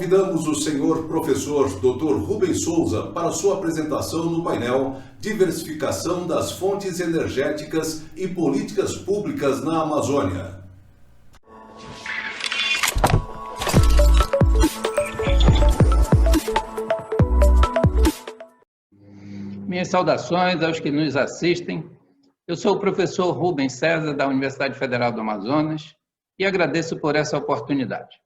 Convidamos o senhor professor Dr. Rubens Souza para sua apresentação no painel Diversificação das Fontes Energéticas e Políticas Públicas na Amazônia. Minhas saudações aos que nos assistem. Eu sou o professor Rubens César, da Universidade Federal do Amazonas, e agradeço por essa oportunidade.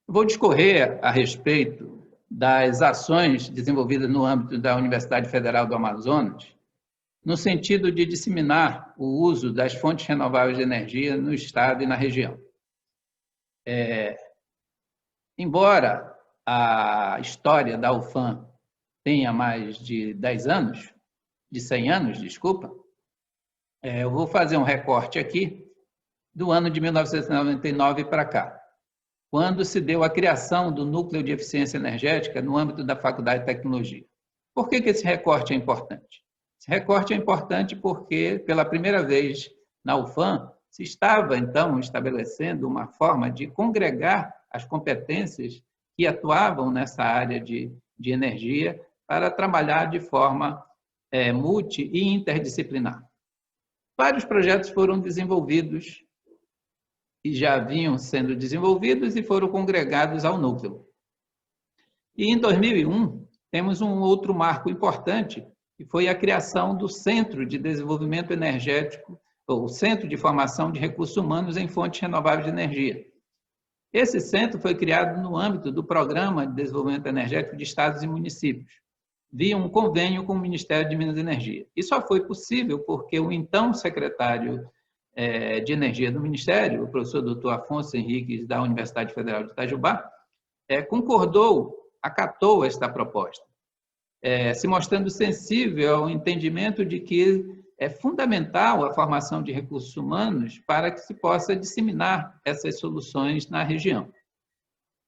Vou discorrer a respeito das ações desenvolvidas no âmbito da Universidade Federal do Amazonas, no sentido de disseminar o uso das fontes renováveis de energia no estado e na região. Embora a história da UFAM tenha mais de 10 anos, de 100 anos, desculpa, eu vou fazer um recorte aqui do ano de 1999 para cá, quando se deu a criação do Núcleo de Eficiência Energética no âmbito da Faculdade de Tecnologia. Por que esse recorte é importante? Esse recorte é importante porque, pela primeira vez na UFAM, se estava, então, estabelecendo uma forma de congregar as competências que atuavam nessa área de energia para trabalhar de forma multi- e interdisciplinar. Vários projetos foram desenvolvidos e já vinham sendo desenvolvidos e foram congregados ao núcleo. E em 2001, temos um outro marco importante, que foi a criação do Centro de Desenvolvimento Energético, ou Centro de Formação de Recursos Humanos em Fontes Renováveis de Energia. Esse centro foi criado no âmbito do Programa de Desenvolvimento Energético de Estados e Municípios, via um convênio com o Ministério de Minas e Energia. Isso só foi possível porque o então secretário de Energia do Ministério, o professor Dr. Afonso Henriques, da Universidade Federal de Itajubá, concordou, acatou esta proposta, se mostrando sensível ao entendimento de que é fundamental a formação de recursos humanos para que se possa disseminar essas soluções na região.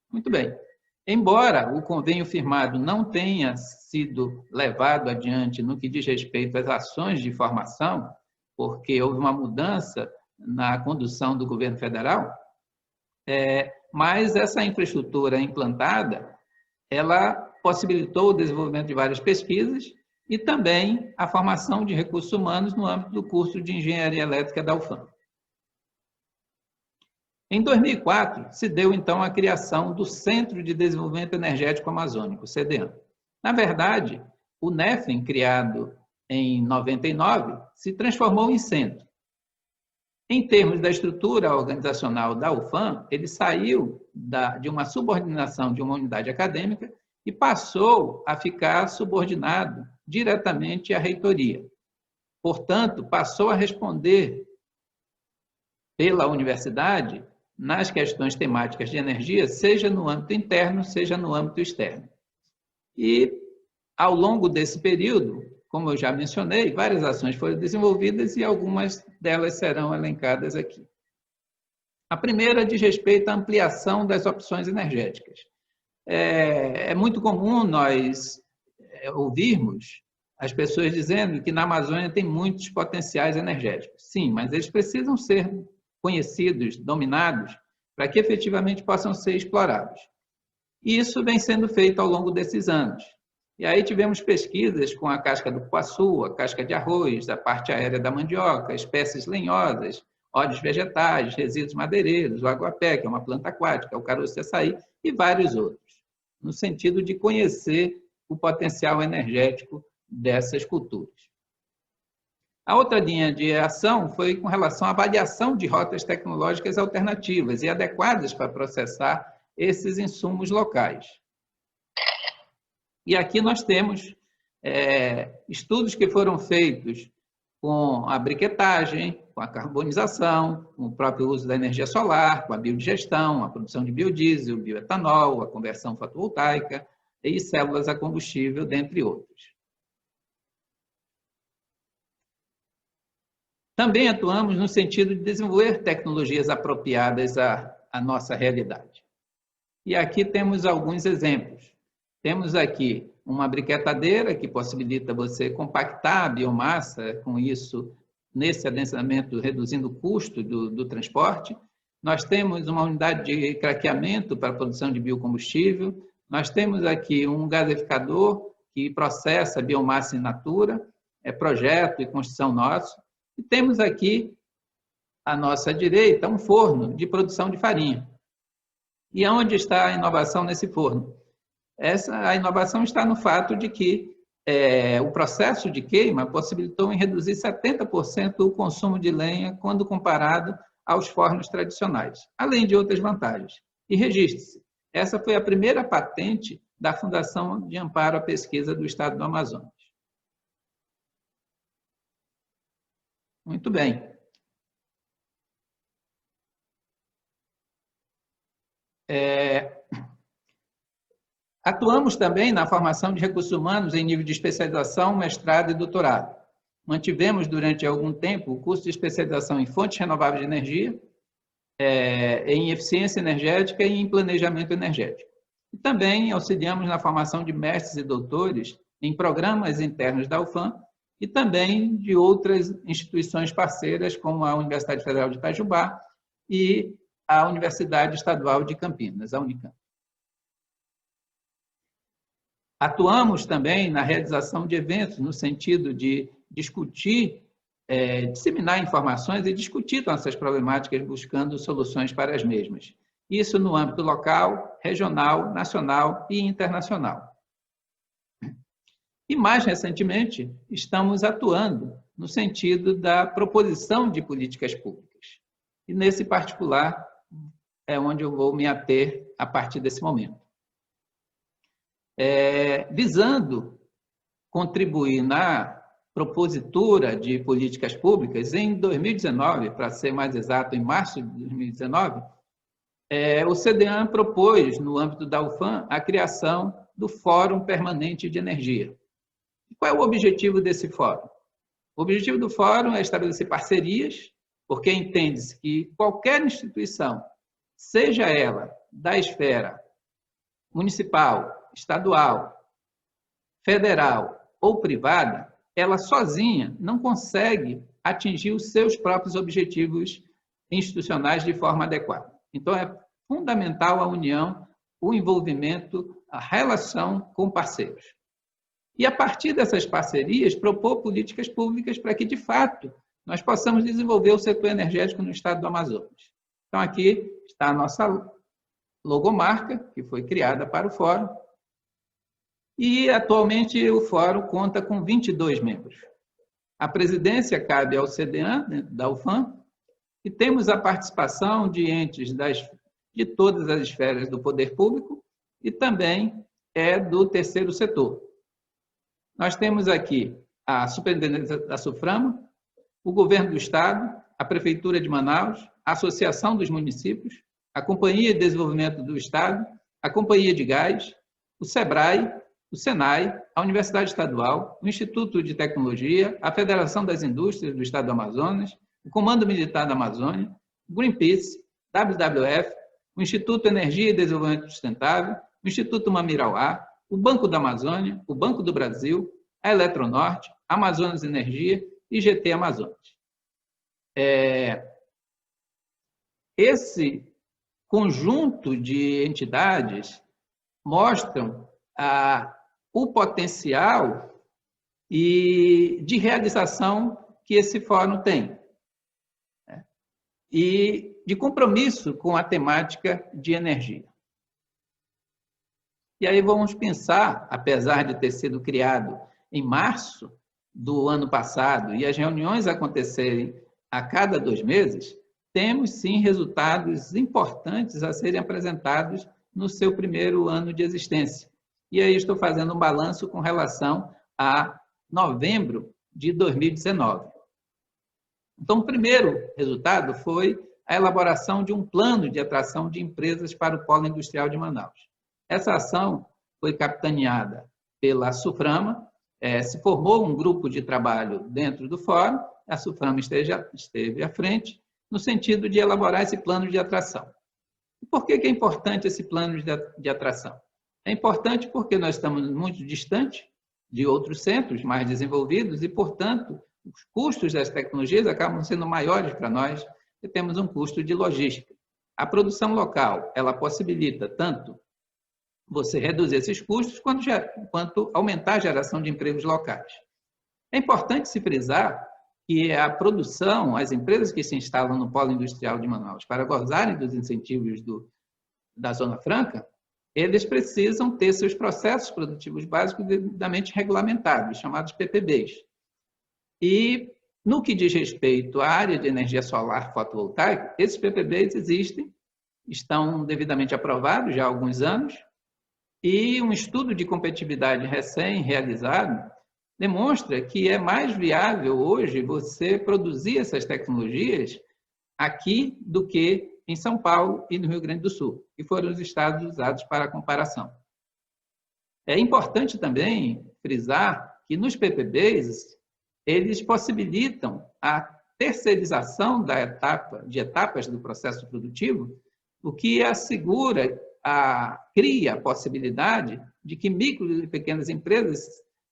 Muito bem. Embora o convênio firmado não tenha sido levado adiante no que diz respeito às ações de formação, porque houve uma mudança na condução do governo federal, mas essa infraestrutura implantada, ela possibilitou o desenvolvimento de várias pesquisas e também a formação de recursos humanos no âmbito do curso de Engenharia Elétrica da UFAM. Em 2004, se deu, então, a criação do Centro de Desenvolvimento Energético Amazônico, CDEAM. Na verdade, o NEFEN, criado em 99, se transformou em centro. Em termos da estrutura organizacional da UFAM, ele saiu de uma subordinação de uma unidade acadêmica e passou a ficar subordinado diretamente à reitoria. Portanto, passou a responder pela universidade nas questões temáticas de energia, seja no âmbito interno, seja no âmbito externo. E, ao longo desse período, como eu já mencionei, várias ações foram desenvolvidas e algumas delas serão elencadas aqui. A primeira diz respeito à ampliação das opções energéticas. É muito comum nós ouvirmos as pessoas dizendo que na Amazônia tem muitos potenciais energéticos. Sim, mas eles precisam ser conhecidos, dominados, para que efetivamente possam ser explorados. E isso vem sendo feito ao longo desses anos. E aí tivemos pesquisas com a casca do cupuaçu, a casca de arroz, a parte aérea da mandioca, espécies lenhosas, óleos vegetais, resíduos madeireiros, o aguapé, que é uma planta aquática, o caroço de açaí e vários outros, no sentido de conhecer o potencial energético dessas culturas. A outra linha de ação foi com relação à avaliação de rotas tecnológicas alternativas e adequadas para processar esses insumos locais. E aqui nós temos estudos que foram feitos com a briquetagem, com a carbonização, com o próprio uso da energia solar, com a biodigestão, a produção de biodiesel, bioetanol, a conversão fotovoltaica e células a combustível, dentre outros. Também atuamos no sentido de desenvolver tecnologias apropriadas à nossa realidade. E aqui temos alguns exemplos. Temos aqui uma briquetadeira que possibilita você compactar a biomassa, com isso, nesse adensamento, reduzindo o custo do transporte. nós temos uma unidade de craqueamento para a produção de biocombustível, nós temos aqui um gaseificador que processa biomassa in natura, é projeto e construção nosso, e temos aqui, à nossa direita, um forno de produção de farinha. E onde está a inovação nesse forno? A inovação está no fato de que o processo de queima possibilitou em reduzir 70% o consumo de lenha quando comparado aos fornos tradicionais, além de outras vantagens. E registre-se, essa foi a primeira patente da Fundação de Amparo à Pesquisa do Estado do Amazonas. Muito bem. Atuamos também na formação de recursos humanos em nível de especialização, mestrado e doutorado. Mantivemos durante algum tempo o curso de especialização em fontes renováveis de energia, em eficiência energética e em planejamento energético. E também auxiliamos na formação de mestres e doutores em programas internos da UFAM e também de outras instituições parceiras, como a Universidade Federal de Itajubá e a Universidade Estadual de Campinas, a Unicamp. Atuamos também na realização de eventos, no sentido de discutir, disseminar informações e discutir nossas problemáticas, buscando soluções para as mesmas. Isso no âmbito local, regional, nacional e internacional. E, mais recentemente, estamos atuando no sentido da proposição de políticas públicas. E, nesse particular, é onde eu vou me ater a partir desse momento. Visando contribuir na propositura de políticas públicas, em 2019, para ser mais exato, em março de 2019, o CDEAN propôs, no âmbito da UFAM, a criação do Fórum Permanente de Energia. Qual é o objetivo desse fórum? O objetivo do fórum é estabelecer parcerias, porque entende-se que qualquer instituição, seja ela da esfera municipal, estadual, federal ou privada, ela sozinha não consegue atingir os seus próprios objetivos institucionais de forma adequada. Então, é fundamental a união, o envolvimento, a relação com parceiros. E, a partir dessas parcerias, propor políticas públicas para que, de fato, nós possamos desenvolver o setor energético no estado do Amazonas. Então, aqui está a nossa logomarca, que foi criada para o Fórum, e, atualmente, o Fórum conta com 22 membros. A presidência cabe ao CDEAN, da UFAM, e temos a participação de entes de todas as esferas do poder público e também do terceiro setor. Nós temos aqui a Superintendência da SUFRAMA, o Governo do Estado, a Prefeitura de Manaus, a Associação dos Municípios, a Companhia de Desenvolvimento do Estado, a Companhia de Gás, o SEBRAE, o SENAI, a Universidade Estadual, o Instituto de Tecnologia, a Federação das Indústrias do Estado do Amazonas, o Comando Militar da Amazônia, o Greenpeace, WWF, o Instituto Energia e Desenvolvimento Sustentável, o Instituto Mamirauá, o Banco da Amazônia, o Banco do Brasil, a Eletronorte, Amazonas Energia e GT Amazonas. Esse conjunto de entidades mostram o potencial de realização que esse fórum tem, e de compromisso com a temática de energia. E aí vamos pensar, apesar de ter sido criado em março do ano passado e as reuniões acontecerem a cada 2 meses, temos sim resultados importantes a serem apresentados no seu primeiro ano de existência. E aí estou fazendo um balanço com relação a novembro de 2019. Então, o primeiro resultado foi a elaboração de um plano de atração de empresas para o Polo Industrial de Manaus. Essa ação foi capitaneada pela SUFRAMA, se formou um grupo de trabalho dentro do fórum, a SUFRAMA esteve à frente, no sentido de elaborar esse plano de atração. E por que é importante esse plano de atração? É importante porque nós estamos muito distantes de outros centros mais desenvolvidos e, portanto, os custos das tecnologias acabam sendo maiores para nós, porque temos um custo de logística. A produção local, ela possibilita tanto você reduzir esses custos, quanto aumentar a geração de empregos locais. É importante se frisar que a produção, as empresas que se instalam no polo industrial de Manaus para gozarem dos incentivos da Zona Franca, eles precisam ter seus processos produtivos básicos devidamente regulamentados, chamados PPBs. E, no que diz respeito à área de energia solar fotovoltaica, esses PPBs existem, estão devidamente aprovados já há alguns anos, e um estudo de competitividade recém-realizado demonstra que é mais viável hoje você produzir essas tecnologias aqui do que em São Paulo e no Rio Grande do Sul, que foram os estados usados para a comparação. É importante também frisar que nos PPBs, eles possibilitam a terceirização de etapas do processo produtivo, o que assegura, cria a possibilidade de que micro e pequenas empresas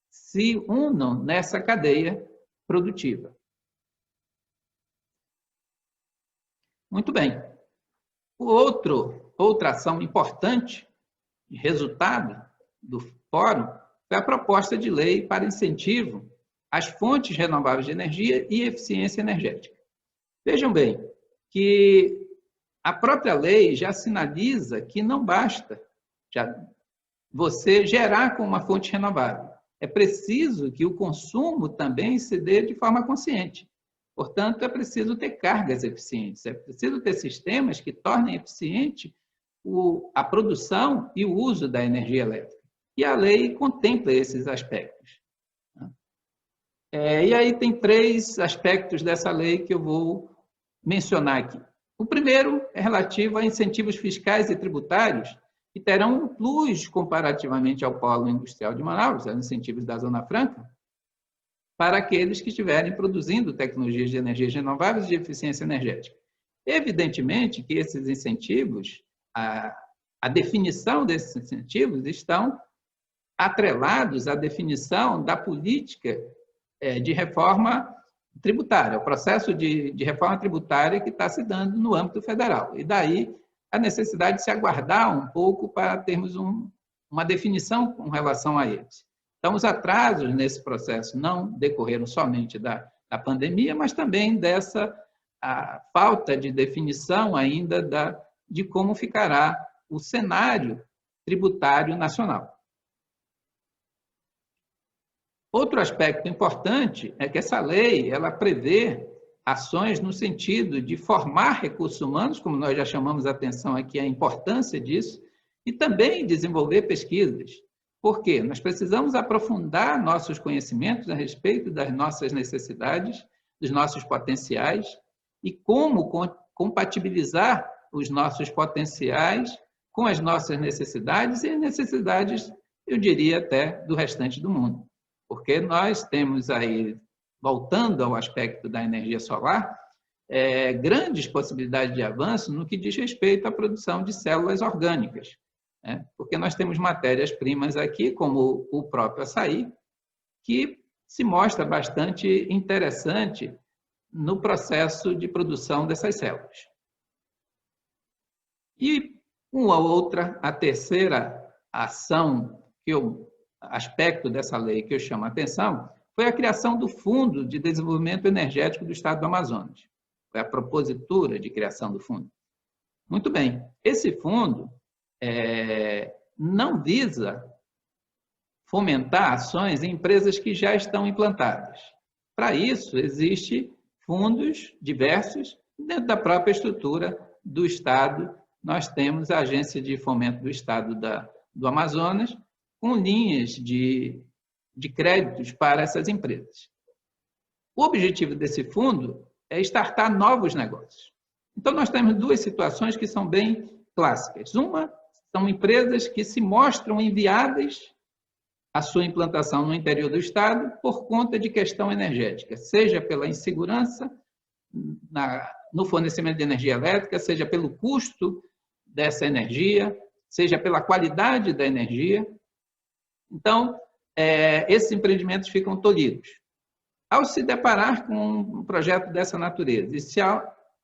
se unam nessa cadeia produtiva. Muito bem. Outra ação importante, resultado do fórum, foi a proposta de lei para incentivo às fontes renováveis de energia e eficiência energética. Vejam bem que a própria lei já sinaliza que não basta você gerar com uma fonte renovável. É preciso que o consumo também se dê de forma consciente. Portanto, é preciso ter cargas eficientes, é preciso ter sistemas que tornem eficiente a produção e o uso da energia elétrica. E a lei contempla esses aspectos. E aí tem 3 aspectos dessa lei que eu vou mencionar aqui. O primeiro é relativo a incentivos fiscais e tributários que terão um plus comparativamente ao polo industrial de Manaus, os incentivos da Zona Franca, para aqueles que estiverem produzindo tecnologias de energias renováveis e de eficiência energética. Evidentemente que esses incentivos, a definição desses incentivos estão atrelados à definição da política de reforma tributária, o processo de reforma tributária que está se dando no âmbito federal. E daí a necessidade de se aguardar um pouco para termos uma definição com relação a eles. Então, os atrasos nesse processo não decorreram somente da pandemia, mas também dessa falta de definição ainda de como ficará o cenário tributário nacional. Outro aspecto importante é que essa lei ela prevê ações no sentido de formar recursos humanos, como nós já chamamos a atenção aqui, a importância disso, e também desenvolver pesquisas. Por quê? Nós precisamos aprofundar nossos conhecimentos a respeito das nossas necessidades, dos nossos potenciais, e como compatibilizar os nossos potenciais com as nossas necessidades e necessidades, eu diria até, do restante do mundo. Porque nós temos aí, voltando ao aspecto da energia solar, grandes possibilidades de avanço no que diz respeito à produção de células orgânicas. Porque nós temos matérias-primas aqui, como o próprio açaí, que se mostra bastante interessante no processo de produção dessas células. E a terceira ação, aspecto dessa lei que eu chamo a atenção, foi a criação do Fundo de Desenvolvimento Energético do Estado do Amazonas. Foi a propositura de criação do fundo. Muito bem, esse fundo não visa fomentar ações em empresas que já estão implantadas. Para isso, existem fundos diversos dentro da própria estrutura do Estado. Nós temos a Agência de Fomento do Estado do Amazonas, com linhas de créditos para essas empresas. O objetivo desse fundo é startar novos negócios. Então, nós temos 2 situações que são bem clássicas. Uma são empresas que se mostram inviáveis à sua implantação no interior do Estado por conta de questão energética, seja pela insegurança no fornecimento de energia elétrica, seja pelo custo dessa energia, seja pela qualidade da energia. Então, esses empreendimentos ficam tolhidos. Ao se deparar com um projeto dessa natureza, e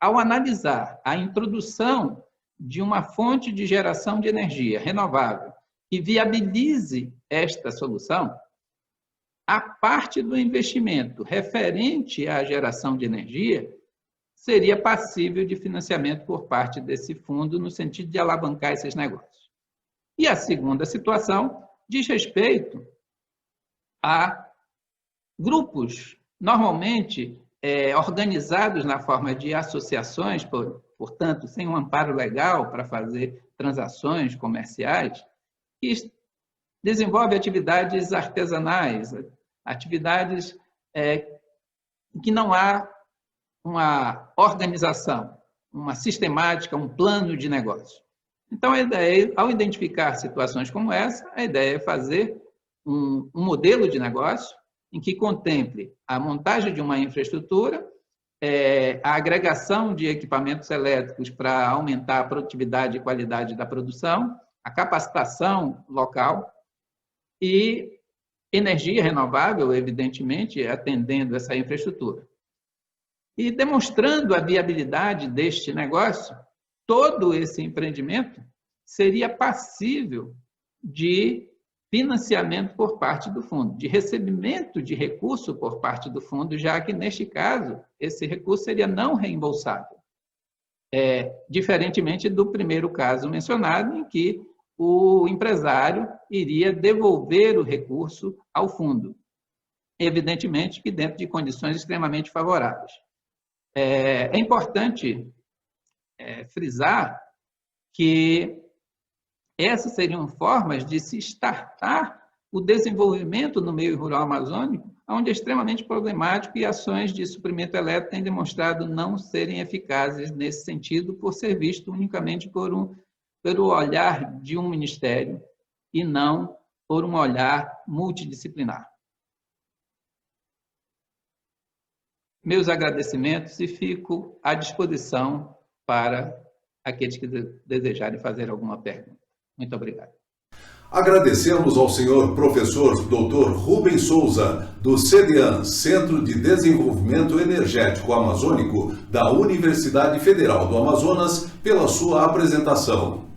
ao analisar a introdução de uma fonte de geração de energia renovável que viabilize esta solução, a parte do investimento referente à geração de energia seria passível de financiamento por parte desse fundo no sentido de alavancar esses negócios. E a segunda situação diz respeito a grupos, normalmente organizados na forma de associações, portanto, sem um amparo legal para fazer transações comerciais, que desenvolvem atividades artesanais, atividades que não há uma organização, uma sistemática, um plano de negócio. Então, a ideia, ao identificar situações como essa, a ideia é fazer um modelo de negócio em que contemple a montagem de uma infraestrutura, a agregação de equipamentos elétricos para aumentar a produtividade e qualidade da produção, a capacitação local e energia renovável, evidentemente, atendendo essa infraestrutura. E demonstrando a viabilidade deste negócio, todo esse empreendimento seria passível de financiamento por parte do fundo, de recebimento de recurso por parte do fundo, já que, neste caso, esse recurso seria não reembolsável. Diferentemente do primeiro caso mencionado, em que o empresário iria devolver o recurso ao fundo, evidentemente que dentro de condições extremamente favoráveis. É importante frisar que essas seriam formas de se startar o desenvolvimento no meio rural amazônico, onde é extremamente problemático e ações de suprimento elétrico têm demonstrado não serem eficazes nesse sentido, por ser visto unicamente pelo olhar de um ministério e não por um olhar multidisciplinar. Meus agradecimentos e fico à disposição para aqueles que desejarem fazer alguma pergunta. Muito obrigado. Agradecemos ao senhor professor Dr. Rubens Souza, do CDEAN, Centro de Desenvolvimento Energético Amazônico, da Universidade Federal do Amazonas, pela sua apresentação.